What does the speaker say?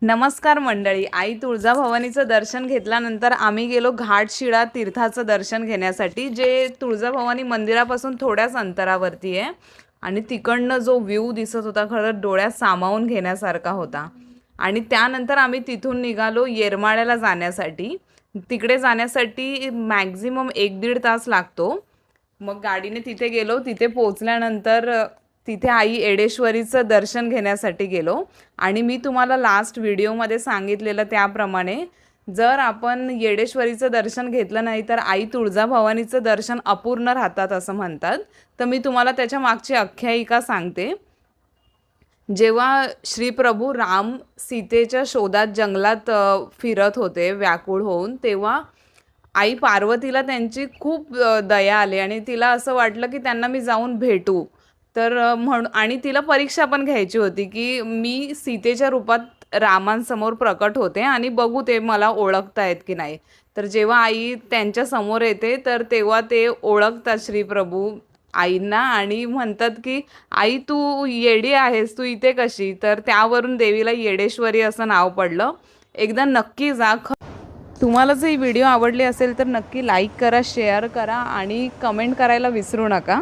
नमस्कार मंडळी. आई तुळजाभवानीचं दर्शन घेतल्यानंतर आम्ही गेलो घाटशिळा तीर्थाचं दर्शन घेण्यासाठी, जे तुळजाभवानी मंदिरापासून थोड्याच अंतरावरती आहे. आणि तिकडनं जो व्ह्यू दिसत होता खरंच डोळ्यात सामावून घेण्यासारखा होता. आणि त्यानंतर आम्ही तिथून निघालो येरमाळ्याला जाण्यासाठी. तिकडे जाण्यासाठी मॅक्झिमम 1-1.5 तास लागतो. मग गाडीने तिथे गेलो. तिथे पोहोचल्यानंतर तिथे आई येडेश्वरीचं दर्शन घेण्यासाठी गेलो. आणि मी तुम्हाला लास्ट व्हिडिओमध्ये सांगितलेलं त्याप्रमाणे जर आपण येडेश्वरीचं दर्शन घेतलं नाही तर आई तुळजाभवानीचं दर्शन अपूर्ण राहतात असं म्हणतात. तर मी तुम्हाला त्याच्या मागची आख्यायिका सांगते. जेव्हा श्री प्रभू राम सीतेच्या शोधात जंगलात फिरत होते व्याकुळ होऊन, तेव्हा आई पार्वतीला त्यांची खूप दया आली आणि तिला असं वाटलं की त्यांना मी जाऊन भेटू. तर आणि तिला परीक्षा पण घ्यायची होती की मी सीतेच्या रूपात रामांसमोर प्रकट होते आणि बघू ते मला ओळखतायत की नाही. तर जेव्हा आई त्यांच्या समोर येते तर तेव्हा ते ओळखतात श्रीप्रभू आईंना आणि म्हणतात की आई तू येडी आहेस, तू इथे कशी. तर त्यावरून देवीला येडेश्वरी असं नाव पडलं. एकदा नक्की जा. तुम्हाला जर ही व्हिडिओ आवडली असेल तर नक्की लाईक करा, शेअर करा आणि कमेंट करायला विसरू नका.